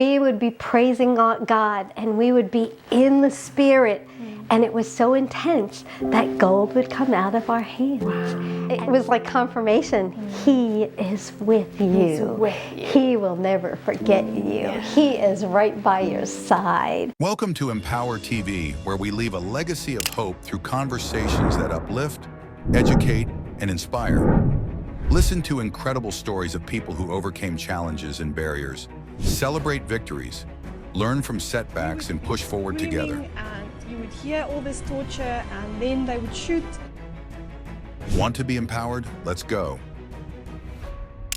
We would be praising God, and we would be in the Spirit, and it was so intense that gold would come out of our hands. Wow. It was like confirmation. He is with you. He's with you. He will never forget you. He is right by your side. Welcome to M-powerTV, where we leave a legacy of hope through conversations that uplift, educate, and inspire. Listen to incredible stories of people who overcame challenges and barriers. Celebrate victories, learn from setbacks, and push forward together. And you would hear all this torture, and then they would shoot. Want to be empowered? Let's go.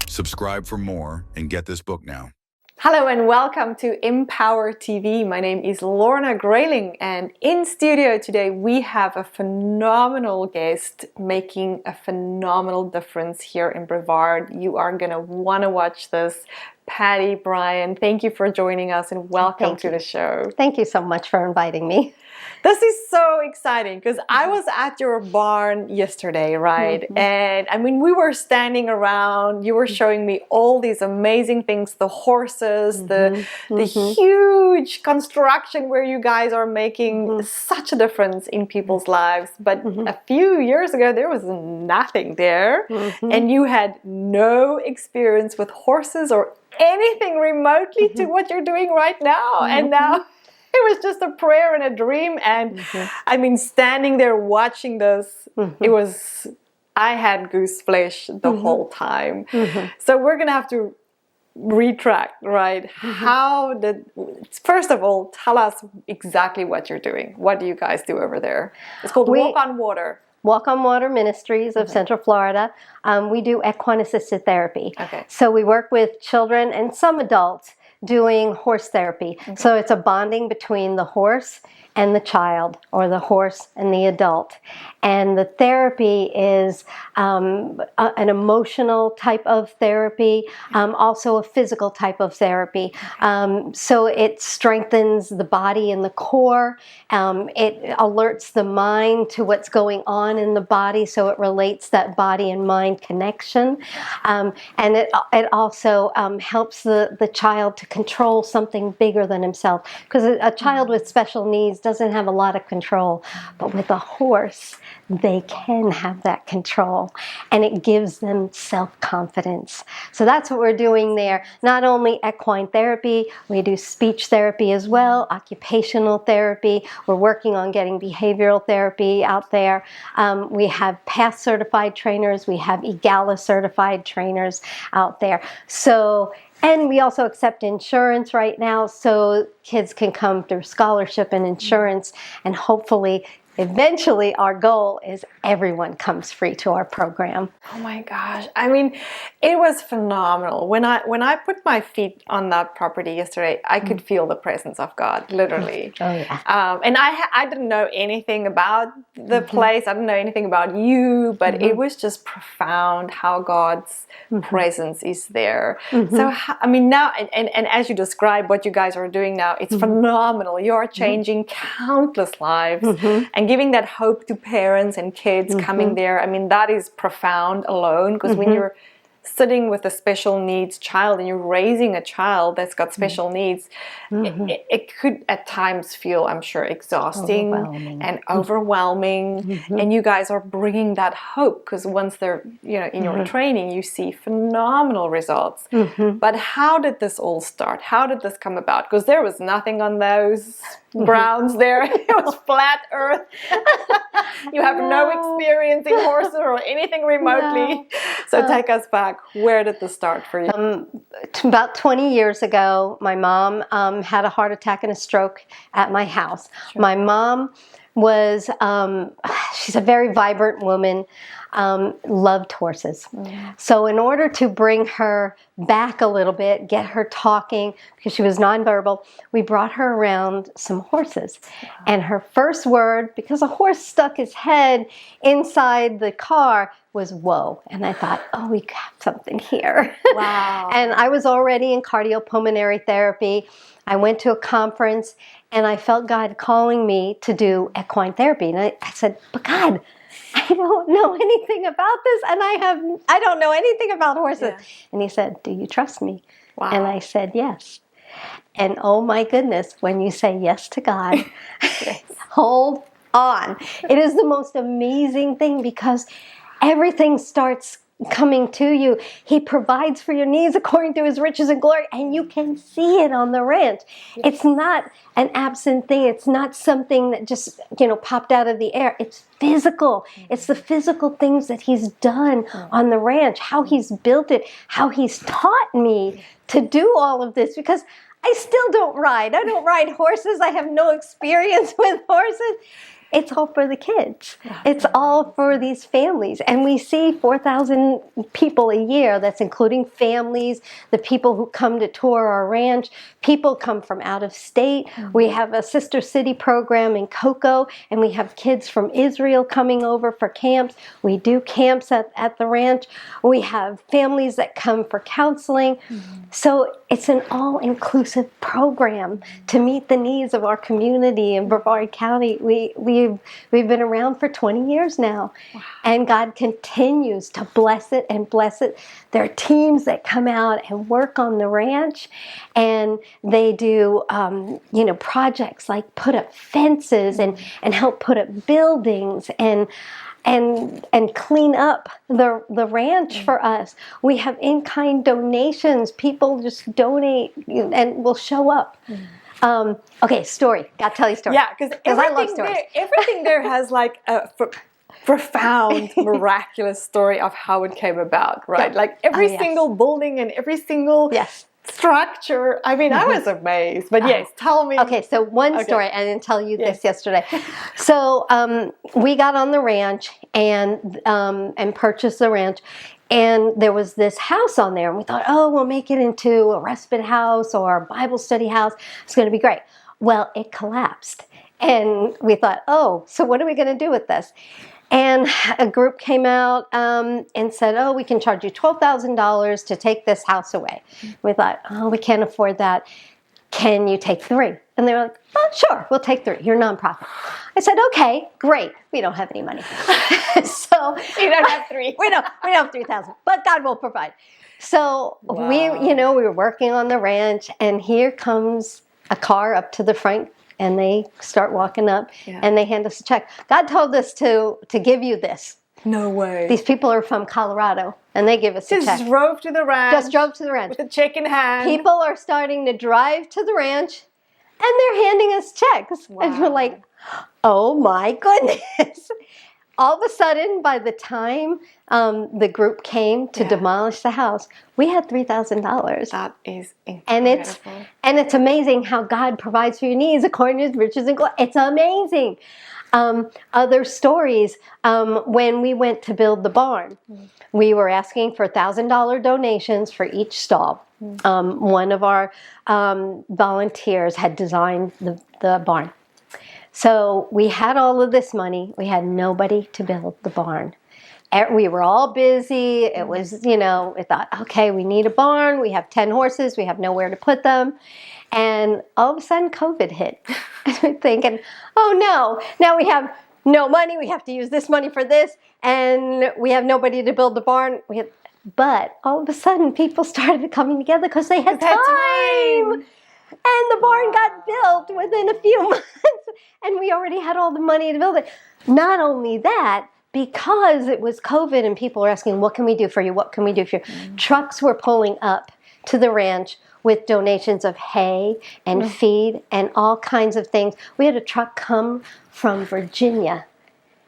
Subscribe for more and get this book now. Hello and welcome to M-powerTV. My name is Lorna Grayling, and in studio today we have a phenomenal guest making a phenomenal difference here in Brevard. You are going to want to watch this. Patty, Brian, thank you for joining us and welcome to the show. Thank you so much for inviting me. This is so exciting because I was at your barn yesterday, right? And I mean, we were standing around, you were showing me all these amazing things, the horses, the huge construction where you guys are making such a difference in people's lives. But a few years ago, there was nothing there, and you had no experience with horses or anything remotely to what you're doing right now. And now it was just a prayer and a dream. And I mean, standing there watching this, it was, I had goose flesh the whole time. So we're going to have to retract, right? How did, first of all, tell us exactly what you're doing. What do you guys do over there? It's called Walk on Water. Walk on Water Ministries of Central Florida. We do equine assisted therapy. So we work with children and some adults doing horse therapy. So it's a bonding between the horse and the child, or the horse and the adult. And the therapy is an emotional type of therapy, also a physical type of therapy. So it strengthens the body and the core. It alerts the mind to what's going on in the body, so it relates that body and mind connection. And it also helps the child to control something bigger than himself. Because a child with special needs doesn't have a lot of control, but with a horse, they can have that control, and it gives them self-confidence. So that's what we're doing there. Not only equine therapy, we do speech therapy as well, occupational therapy. We're working on getting behavioral therapy out there. We have PATH certified trainers. We have EGALA certified trainers out there. And we also accept insurance right now, so kids can come through scholarship and insurance, and hopefully, eventually, our goal is everyone comes free to our program. Oh my gosh. I mean, it was phenomenal. When I put my feet on that property yesterday, I could feel the presence of God, literally. Oh, yeah. And I didn't know anything about the place. I didn't know anything about you, but it was just profound how God's presence is there. So, I mean, now, and as you describe what you guys are doing now, it's phenomenal. You are changing countless lives and giving that hope to parents and kids coming there. I mean, that is profound alone, because when you're sitting with a special needs child and you're raising a child that's got special needs, it could at times feel, I'm sure, exhausting and overwhelming. And you guys are bringing that hope, because once they're, in your training, you see phenomenal results. But how did this all start? How did this come about? Because there was nothing on those grounds there. It was flat earth. You have no experience in horses or anything remotely. So take us back. Where did this start for you? About 20 years ago, my mom had a heart attack and a stroke at my house. My mom was, she's a very vibrant woman, loved horses. So in order to bring her back a little bit, get her talking, because she was nonverbal, we brought her around some horses. And her first word, because a horse stuck his head inside the car, was whoa. And I thought, oh, we got something here. Wow. And I was already in cardiopulmonary therapy. I went to a conference and I felt God calling me to do equine therapy. And I said, but God, I don't know anything about this, and I don't know anything about horses. And he said, do you trust me? Wow. And I said, yes. And oh my goodness, when you say yes to God, hold on. It is the most amazing thing because everything starts coming to you. He provides for your needs according to his riches and glory, and you can see it on the ranch. It's not an absent thing. It's not something that just, popped out of the air. It's physical. It's the physical things that he's done on the ranch, how he's built it, how he's taught me to do all of this, because I still don't ride. I don't ride horses. I have no experience with horses. It's all for the kids. It's all for these families. And we see 4,000 people a year. That's including families, the people who come to tour our ranch. People come from out of state. We have a sister city program in Cocoa, and we have kids from Israel coming over for camps. We do camps at the ranch. We have families that come for counseling. So it's an all-inclusive program to meet the needs of our community in Brevard County. We've been around for 20 years now, and God continues to bless it and bless it. There are teams that come out and work on the ranch, and they do projects like put up fences and help put up buildings and clean up the ranch for us. We have in-kind donations. People just donate and will show up. Okay, story. Gotta tell you a story. Yeah, because I love stories. Everything there has like a profound, miraculous story of how it came about, right? Yeah. Like every single building and every single structure. I mean, I was amazed. But yes, tell me. Okay, so one story. I didn't tell you this yesterday. So we got on the ranch and purchased the ranch. And there was this house on there, and we thought, we'll make it into a respite house or a Bible study house. It's going to be great. Well, it collapsed. And we thought, so what are we going to do with this? And a group came out and said, we can charge you $12,000 to take this house away. We thought, we can't afford that. Can you take 3? And they were like, sure, we'll take 3. You're a nonprofit. I said, okay, great. We don't have any money. So you don't have 3. we don't have 3,000, but God will provide. So we were working on the ranch, and here comes a car up to the front, and they start walking up, and they hand us a check. God told us to give you this. No way. These people are from Colorado, and they give us a check. Just drove to the ranch. Just drove to the ranch. With a check in hand. People are starting to drive to the ranch, and they're handing us checks. Wow. And we're like, oh my goodness. All of a sudden, by the time the group came to demolish the house, we had $3,000. That is incredible. And it's amazing how God provides for your needs according to his riches and glory. It's amazing. Other stories, when we went to build the barn, we were asking for $1,000 donations for each stall. One of our volunteers had designed the barn. So we had all of this money. We had nobody to build the barn. We were all busy. It was, we thought, okay, we need a barn. We have 10 horses. We have nowhere to put them. And all of a sudden, COVID hit. We're thinking, oh no, now we have no money. We have to use this money for this. And we have nobody to build the barn. But all of a sudden, people started coming together because they had time. And the barn got built within a few months. And we already had all the money to build it. Not only that, because it was COVID and people were asking, what can we do for you? What can we do for you? Trucks were pulling up to the ranch with donations of hay and feed and all kinds of things. We had a truck come from Virginia,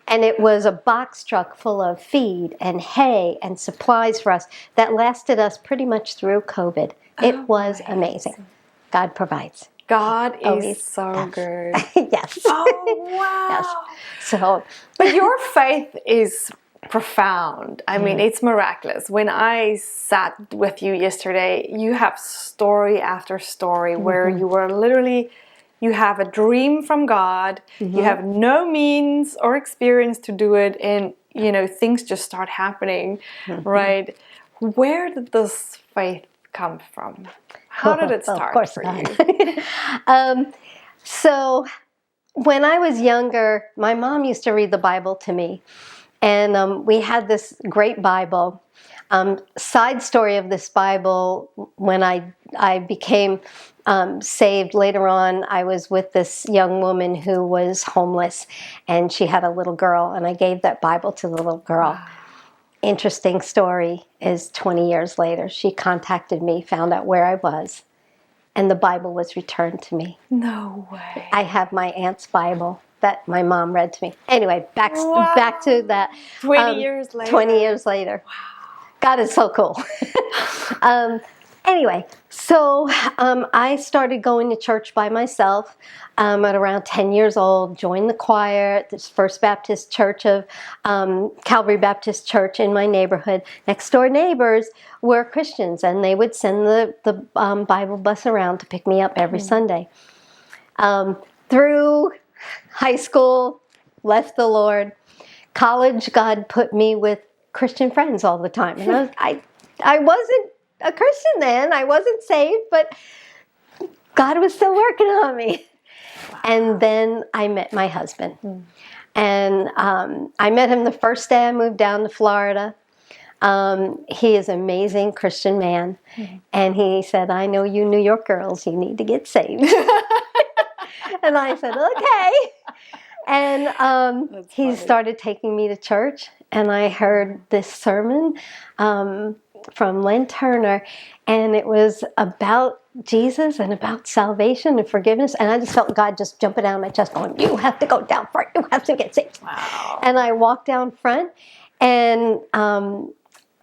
and it was a box truck full of feed and hay and supplies for us that lasted us pretty much through COVID. It was amazing. God provides. God is so good. Yes. Oh, wow. Yes. So, but your faith is profound. I mean, it's miraculous. When I sat with you yesterday, you have story after story where you were literally, you have a dream from God, you have no means or experience to do it, and, things just start happening, right? Where did this faith come from? How did it start for you? So when I was younger, my mom used to read the Bible to me. And we had this great Bible. Side story of this Bible, when I became saved. Later on, I was with this young woman who was homeless, and she had a little girl, and I gave that Bible to the little girl. Wow. Interesting story is 20 years later, she contacted me, found out where I was, and the Bible was returned to me. No way. I have my aunt's Bible that my mom read to me. Anyway, back to that. 20 years later. 20 years later. Wow. God is so cool. Anyway, so I started going to church by myself at around 10 years old, joined the choir at this First Baptist Church of Calvary Baptist Church in my neighborhood. Next door neighbors were Christians, and they would send the Bible bus around to pick me up every Sunday. Through high school, left the Lord. College, God put me with Christian friends all the time. And I wasn't a Christian then. I wasn't saved, but God was still working on me. Wow. And then I met my husband. And I met him the first day I moved down to Florida. He is an amazing Christian man. And he said, I know you New York girls, you need to get saved. And I said, okay. And he started taking me to church. And I heard this sermon from Len Turner, and it was about Jesus and about salvation and forgiveness, and I just felt God just jumping out of my chest going, you have to go down front, you have to get saved. Wow. And I walked down front, and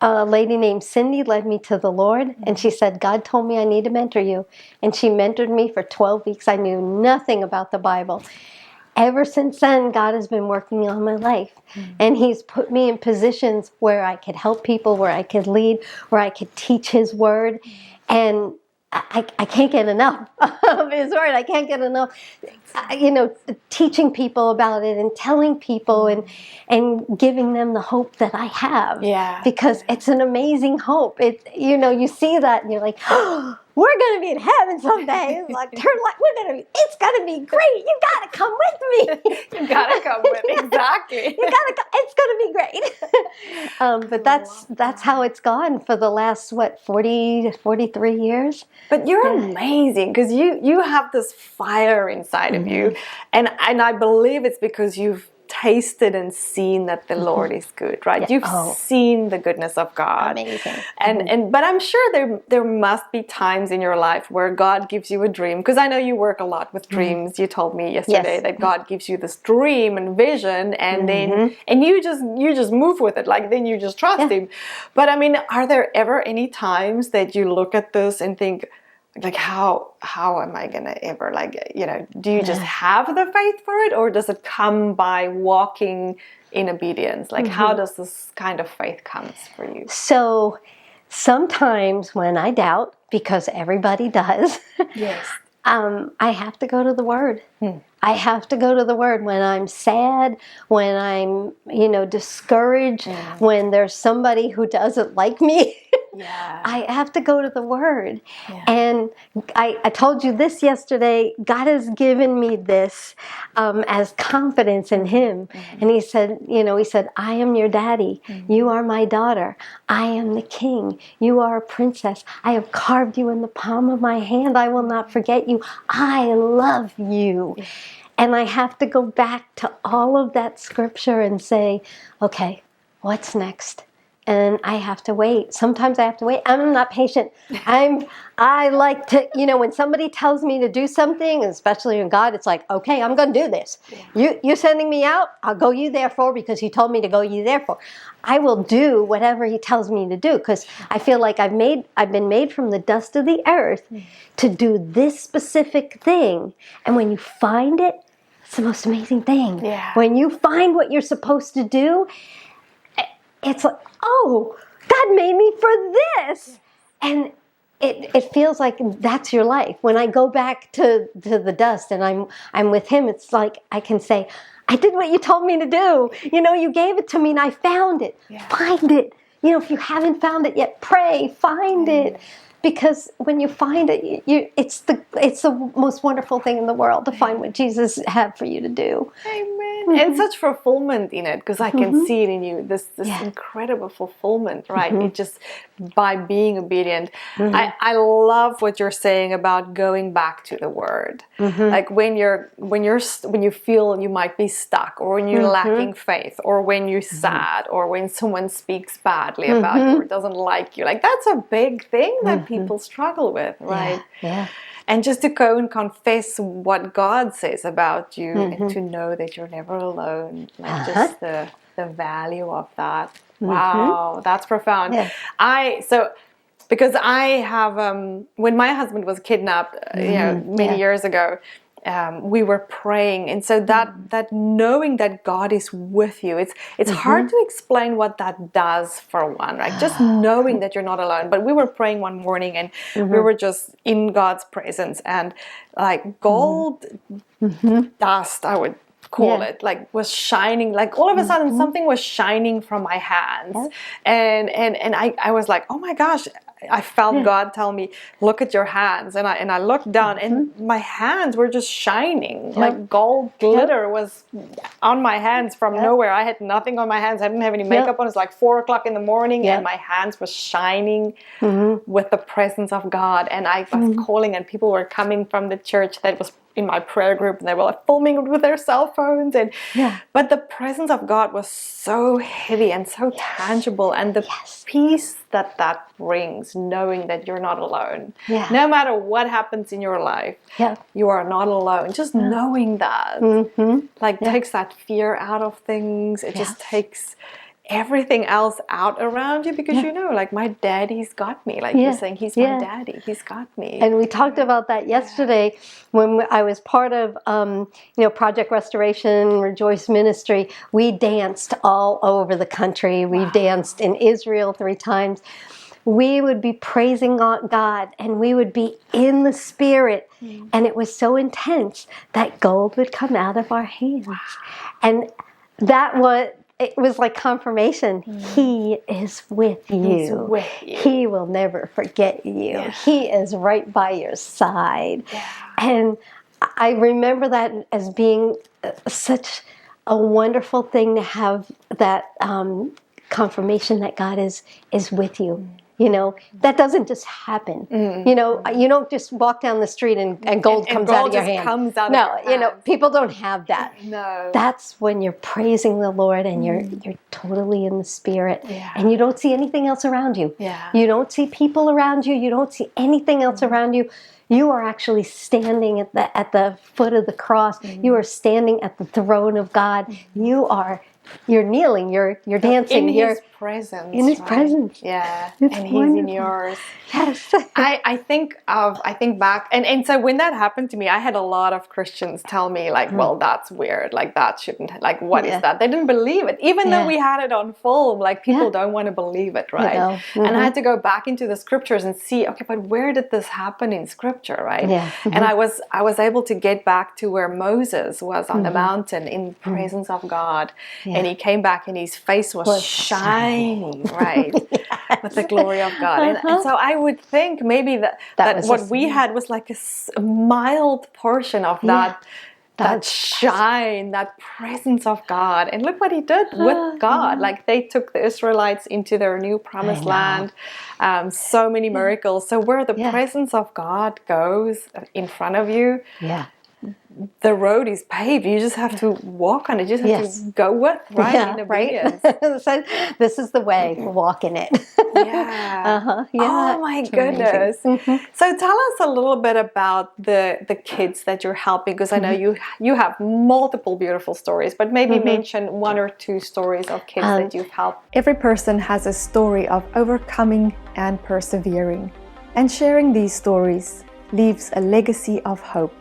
a lady named Cindy led me to the Lord, and she said, God told me I need to mentor you, and she mentored me for 12 weeks. I knew nothing about the Bible. Ever since then, God has been working on my life. And He's put me in positions where I could help people, where I could lead, where I could teach His Word. And I can't get enough of His Word. I can't get enough, teaching people about it and telling people and giving them the hope that I have. Yeah. Because it's an amazing hope. You see that and you're like, oh, we're going to be in heaven someday. It's like, it's going to be great. You got to come with me. You got to come with me. Exactly. You got to come. It's going to be great. But that's how it's gone for the last, 40 to 43 years. But you're amazing because you have this fire inside of you. And I believe it's because you've tasted and seen that the Lord is good, right? Yeah. You've seen the goodness of God. Amazing. But I'm sure there must be times in your life where God gives you a dream, because I know you work a lot with dreams. You told me yesterday that God gives you this dream and vision, and then you just move with it, like then you just trust Him. But I mean, are there ever any times that you look at this and think, like, how am I gonna ever, do you just have the faith for it, or does it come by walking in obedience? Like, how does this kind of faith comes for you? So sometimes when I doubt, because everybody does, I have to go to the Word. I have to go to the Word when I'm sad, when I'm, discouraged, when there's somebody who doesn't like me. I have to go to the Word. And I told you this yesterday. God has given me this as confidence in Him. And He said, I am your daddy. You are my daughter. I am the king. You are a princess. I have carved you in the palm of my hand. I will not forget you. I love you. And I have to go back to all of that scripture and say, okay, what's next? And I have to wait. Sometimes I have to wait. I'm not patient. I like to, when somebody tells me to do something, especially in God, it's like, okay, I'm going to do this. You're sending me out. I'll go you therefore because you told me to go you therefore. I will do whatever He tells me to do because I feel like I've been made from the dust of the earth to do this specific thing. And when you find it, it's the most amazing thing. Yeah. When you find what you're supposed to do, it's like, oh, God made me for this. And it feels like that's your life. When I go back to the dust and I'm with Him, it's like I can say, I did what you told me to do. You gave it to me and I found it. Yeah. Find it. If you haven't found it yet, pray, find it. Because when you find it, it's the most wonderful thing in the world to find what Jesus had for you to do. Amen. and such fulfillment in it, because I can see it in you, this incredible fulfillment, right? It just, by being obedient. I love what you're saying about going back to the Word. Like when you feel you might be stuck, or when you're lacking faith, or when you're sad, or when someone speaks badly about you or doesn't like you, like that's a big thing that people struggle with, right? Yeah. And just to go and confess what God says about you, and to know that you're never alone, like just the value of that. Wow, that's profound. Because I have, when my husband was kidnapped, many years ago, we were praying, and so that knowing that God is with you, it's hard to explain what that does for one, right? Just knowing that you're not alone. But we were praying one morning, and we were just in God's presence, and like gold dust, I would call it, like was shining, like all of a sudden something was shining from my hands, and I was like, oh my gosh, I felt God tell me, look at your hands, and I looked down, and my hands were just shining, like gold glitter was on my hands from nowhere. I had nothing on my hands. I didn't have any makeup on. It's like 4 o'clock in the morning, and my hands were shining with the presence of God. And I was calling, and people were coming from the church that was in my prayer group, and they were like filming it with their cell phones, and but the presence of God was so heavy and so tangible, and the peace that brings, knowing that you're not alone, no matter what happens in your life, you are not alone. Just knowing that like takes that fear out of things. It just takes everything else out around you, because you know, like, my daddy's got me, like you're saying, he's my daddy, he's got me. And we talked about that yesterday when I was part of Project Restoration, Rejoice Ministry. We danced all over the country. We danced in Israel 3 times. We would be praising God, and we would be in the Spirit, and it was so intense that gold would come out of our hands. And it was like confirmation. He is with you. He's with you. He will never forget you. He is right by your side. And I remember that as being such a wonderful thing, to have that confirmation that God is with you. You know, that doesn't just happen. You know, you don't just walk down the street and gold comes out of your hand. Comes out no, of your you know, people don't have that. No. That's when you're praising the Lord, and you're totally in the Spirit, and you don't see anything else around you. You don't see people around you. You don't see anything else around you. You are actually standing at the foot of the cross. You are standing at the throne of God. You're kneeling, you're dancing, in His presence. In His presence. Yeah. It's and wonderful. He's in yours. Yes. I think back, and so when that happened to me, I had a lot of Christians tell me, like, well, that's weird, like that shouldn't, like, what is that? They didn't believe it, even though we had it on film. Like, people don't want to believe it, right? And I had to go back into the scriptures and see, okay, but where did this happen in scripture, right? And I was able to get back to where Moses was on the mountain in the presence of God, and he came back, and his face was shining, right, with the glory of God. And so I would think maybe that what we had was like a mild portion of that shine, that presence of God. And look what He did with God. Like, they took the Israelites into their new promised land. So many miracles. So where the presence of God goes in front of you, the road is paved. You just have to walk on it. You just have to go with, right? In obedience. So this is the way. Walk in it. Oh my goodness. So tell us a little bit about the kids that you're helping, because I know you have multiple beautiful stories, but maybe mention 1 or 2 stories of kids that you've helped. Every person has a story of overcoming and persevering, and sharing these stories leaves a legacy of hope.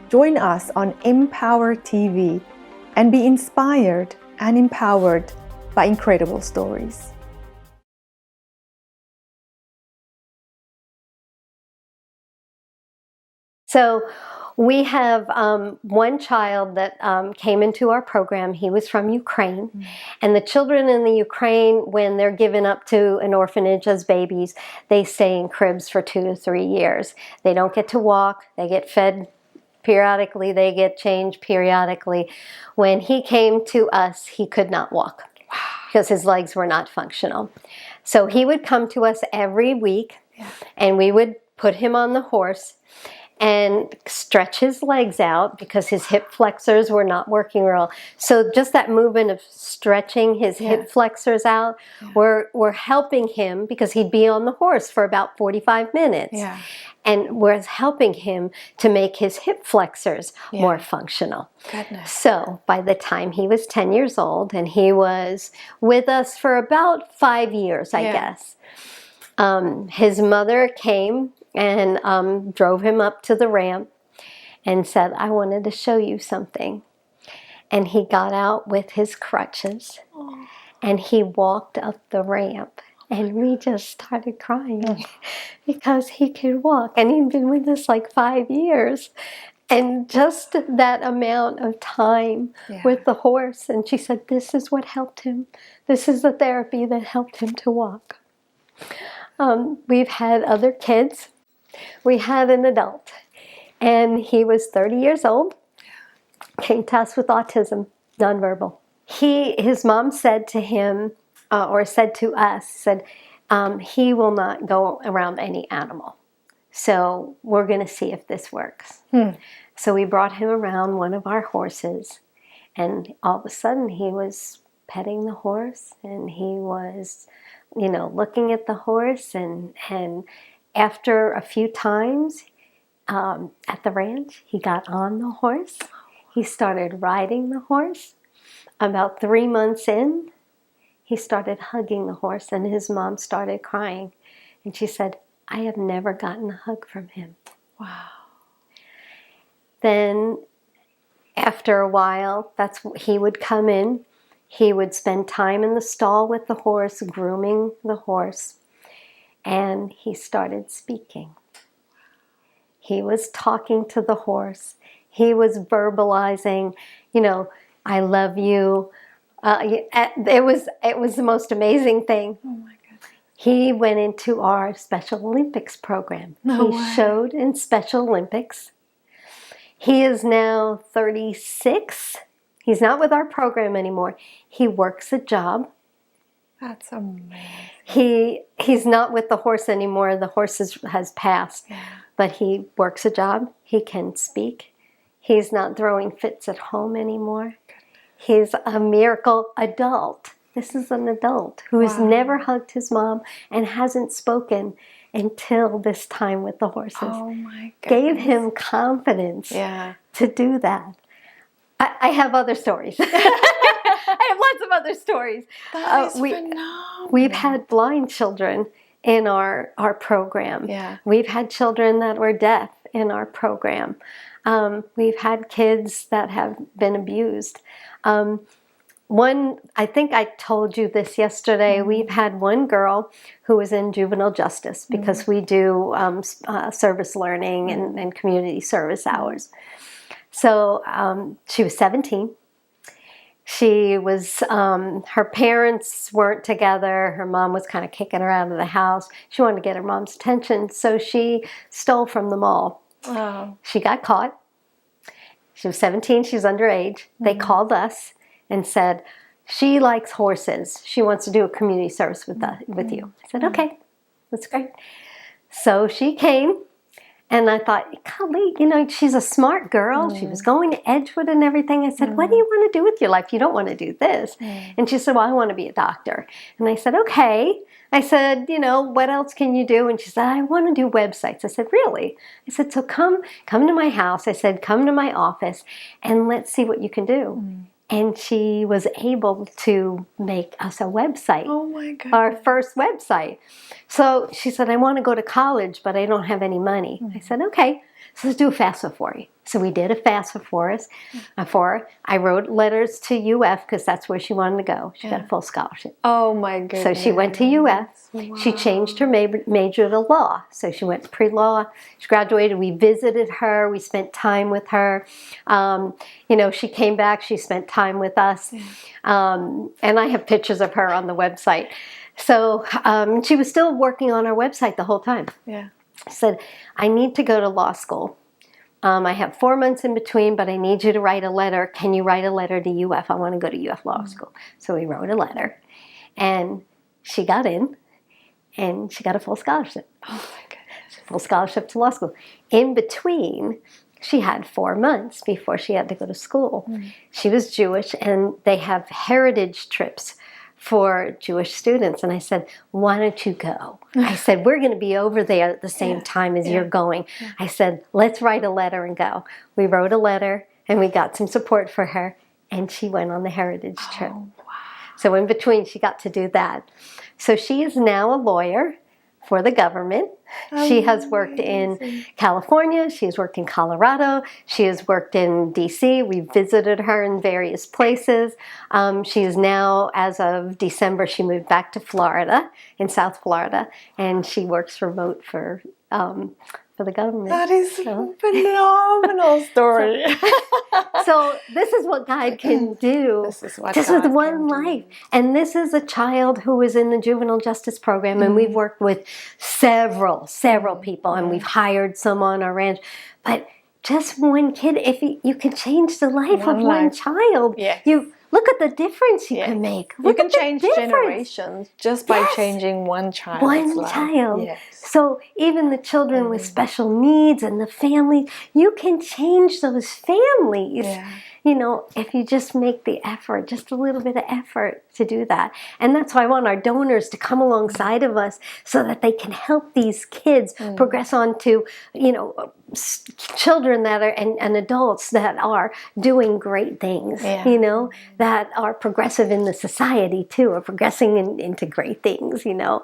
Join us on M-powerTV and be inspired and empowered by incredible stories. So we have one child that came into our program. He was from Ukraine. And the children in the Ukraine, when they're given up to an orphanage as babies, they stay in cribs for 2 to 3 years. They don't get to walk. They get fed periodically they get changed periodically. When he came to us, he could not walk because his legs were not functional. So he would come to us every week, and we would put him on the horse and stretch his legs out because his hip flexors were not working well. So just that movement of stretching his hip flexors out were helping him, because he'd be on the horse for about 45 minutes. And was helping him to make his hip flexors more functional. Goodness. So by the time he was 10 years old, and he was with us for about 5 years, I guess, his mother came and drove him up to the ramp and said, I wanted to show you something. And he got out with his crutches and he walked up the ramp. And we just started crying because he could walk. And he'd been with us like 5 years. And just that amount of time with the horse. And she said, this is what helped him. This is the therapy that helped him to walk. We've had other kids. We had an adult. And he was 30 years old. Came to us with autism, nonverbal. His mom said to him, or said to us, said, he will not go around any animal. So we're going to see if this works. So we brought him around one of our horses, and all of a sudden he was petting the horse, and he was, looking at the horse, and after a few times at the ranch, he got on the horse. He started riding the horse. About 3 months in, he started hugging the horse, and his mom started crying. And she said, I have never gotten a hug from him. Wow. Then after a while, he would come in. He would spend time in the stall with the horse, grooming the horse. And he started speaking. He was talking to the horse. He was verbalizing, I love you. It was the most amazing thing. Oh my goodness. He went into our Special Olympics program. He showed in Special Olympics. He is now 36. He's not with our program anymore. He works a job. That's amazing. He's not with the horse anymore. The horse has passed. But he works a job. He can speak. He's not throwing fits at home anymore. He's a miracle adult. This is an adult who has never hugged his mom and hasn't spoken until this time with the horses. Oh my goodness. Gave him confidence to do that. I have other stories. I have lots of other stories. That is phenomenal. We've had blind children in our program. We've had children that were deaf in our program. We've had kids that have been abused. I think I told you this yesterday, we've had one girl who was in juvenile justice because we do service learning and community service hours. So she was 17. She was, her parents weren't together. Her mom was kind of kicking her out of the house. She wanted to get her mom's attention, so she stole from the mall. Oh. She got caught. She was 17. She was underage. They called us and said, she likes horses. She wants to do a community service with you. I said, okay, that's great. So she came, and I thought, golly, she's a smart girl. She was going to Edgewood and everything. I said, what do you want to do with your life? You don't want to do this. And she said, well, I want to be a doctor. And I said, okay. I said, what else can you do? And she said, I want to do websites. I said, really? I said, so come to my house. I said, come to my office and let's see what you can do. And she was able to make us a website. Oh my God. Our first website. So she said, I want to go to college, but I don't have any money. I said, okay, so let's do a FAFSA for you. So we did a FAFSA for her. I wrote letters to UF because that's where she wanted to go. She got a full scholarship. Oh my goodness. So she went to UF. Wow. She changed her major to law. So she went to pre-law. She graduated. We visited her. We spent time with her. She came back. She spent time with us. And I have pictures of her on the website. So she was still working on our website the whole time. Yeah. I said, I need to go to law school, I have 4 months in between, but I need you to write a letter. Can you write a letter to UF? I want to go to UF Law School. So we wrote a letter, and she got in, and she got a full scholarship. Oh my goodness. Full scholarship to law school. In between, she had 4 months before she had to go to school. She was Jewish, and they have heritage trips for Jewish students. And I said, why don't you go? I said, we're going to be over there at the same time as you're going. I said, let's write a letter and go. We wrote a letter, and we got some support for her, and she went on the heritage trip. Wow. So in between, she got to do that. So she is now a lawyer for the government. She has worked in California. She has worked in Colorado. She has worked in DC. We visited her in various places. She is now, as of December, she moved back to Florida, in South Florida, and she works remote for the government. That is a phenomenal story. So this is what God can do just with one life. And this is a child who was in the juvenile justice program, and we've worked with several people, and we've hired some on our ranch. But just one kid, if you can change the life of one child, you look at the difference you can make. You can change generations just by changing one child's life. One child. Yes. So even the children with special needs and the families, you can change those families. You know, if you just make the effort, just a little bit of effort to do that. And that's why I want our donors to come alongside of us so that they can help these kids progress on to, you know, children that are and adults that are doing great things, you know, that are progressive in the society too, are progressing into great things, you know.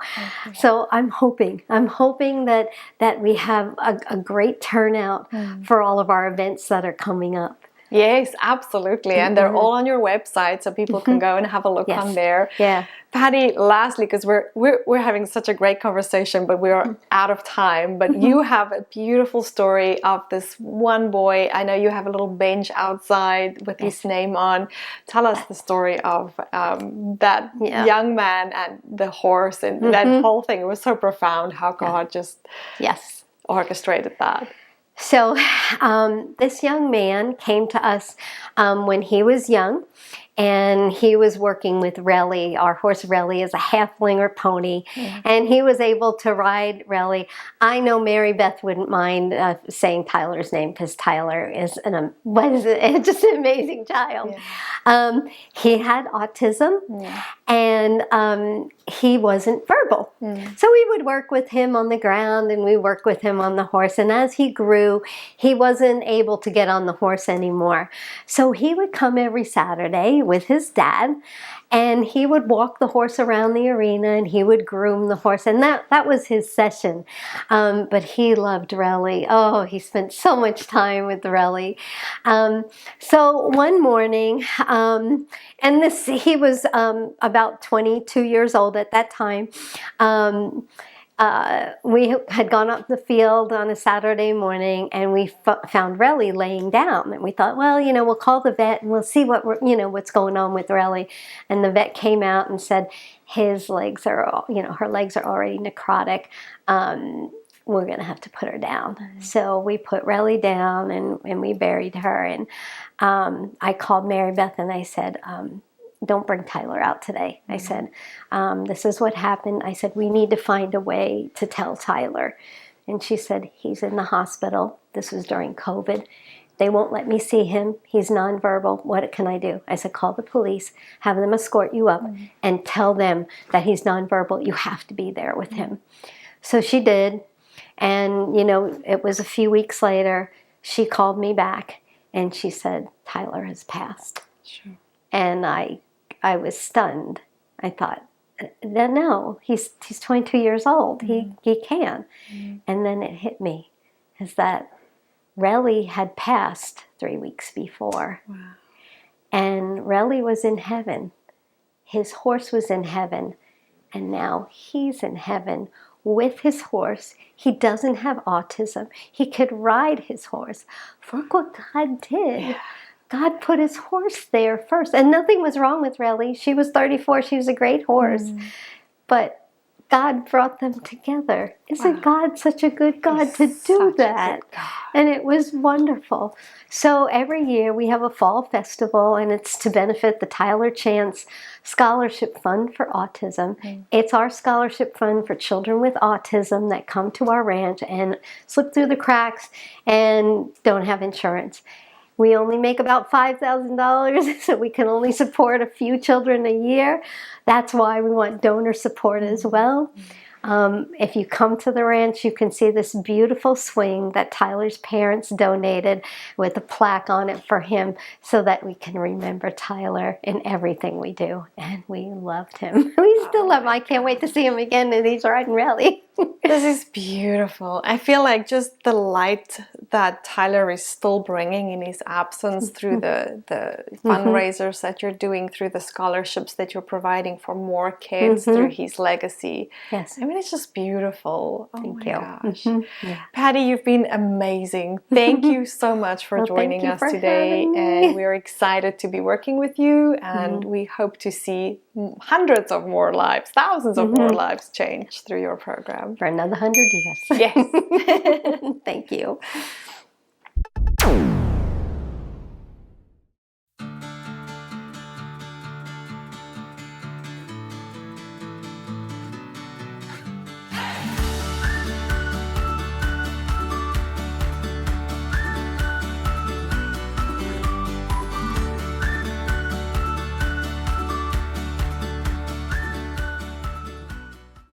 So I'm hoping that we have a great turnout for all of our events that are coming up. Yes, absolutely. And they're all on your website, so people can go and have a look on there. Patty, lastly, because we're having such a great conversation, but we are out of time. But you have a beautiful story of this one boy. I know you have a little bench outside with his name on. Tell us the story of that young man and the horse and that whole thing. It was so profound how God just orchestrated that. So this young man came to us when he was young, and he was working with Relly. Our horse Relly is a half-linger pony, and he was able to ride Relly. I know Mary Beth wouldn't mind saying Tyler's name, because Tyler is just an amazing child. He had autism, and he wasn't verbal. So we would work with him on the ground, and we worked with him on the horse. And as he grew, he wasn't able to get on the horse anymore. So he would come every Saturday with his dad, and he would walk the horse around the arena, and he would groom the horse, and that was his session. But he loved Relly. Oh, he spent so much time with Relly. So one morning, he was about 22 years old at that time. We had gone up the field on a Saturday morning, and we found Relly laying down, and we thought, well, you know, we'll call the vet and we'll see what's going on with Relly. And the vet came out and said his legs are, her legs are already necrotic. We're going to have to put her down. So we put Relly down, and we buried her. And I called Mary Beth, and I said, don't bring Tyler out today. I said, this is what happened. I said, we need to find a way to tell Tyler. And she said, he's in the hospital. This was during COVID. They won't let me see him. He's nonverbal. What can I do? I said, call the police, have them escort you up, and tell them that he's nonverbal. You have to be there with him. So she did. And, it was a few weeks later, she called me back, and she said, Tyler has passed. Sure. And I was stunned. I thought, no, he's 22 years old. He can. And then it hit me, is that Relly had passed 3 weeks before. Wow. And Relly was in heaven. His horse was in heaven. And now he's in heaven with his horse. He doesn't have autism. He could ride his horse. Look what God did. Yeah. God put his horse there first. And nothing was wrong with Relly. She was 34. She was a great horse. But God brought them together. Isn't God such a good God to do such a that? good God. And it was wonderful. So every year we have a fall festival, and it's to benefit the Tyler Chance Scholarship Fund for Autism. It's our scholarship fund for children with autism that come to our ranch and slip through the cracks and don't have insurance. We only make about $5,000, so we can only support a few children a year. That's why we want donor support as well. If you come to the ranch, you can see this beautiful swing that Tyler's parents donated with a plaque on it for him so that we can remember Tyler in everything we do. And we loved him. We still love him. I can't wait to see him again, and he's riding rally. This is beautiful. I feel like just the light that Tyler is still bringing in his absence through the fundraisers that you're doing, through the scholarships that you're providing for more kids, through his legacy. Yes. I mean, it's just beautiful. Oh Thank my you. gosh. Patty, you've been amazing. Thank you so much for joining us today. And we're excited to be working with you. And we hope to see hundreds of more lives, thousands of more lives changed through your program. For another 100 years. Yes. Thank you.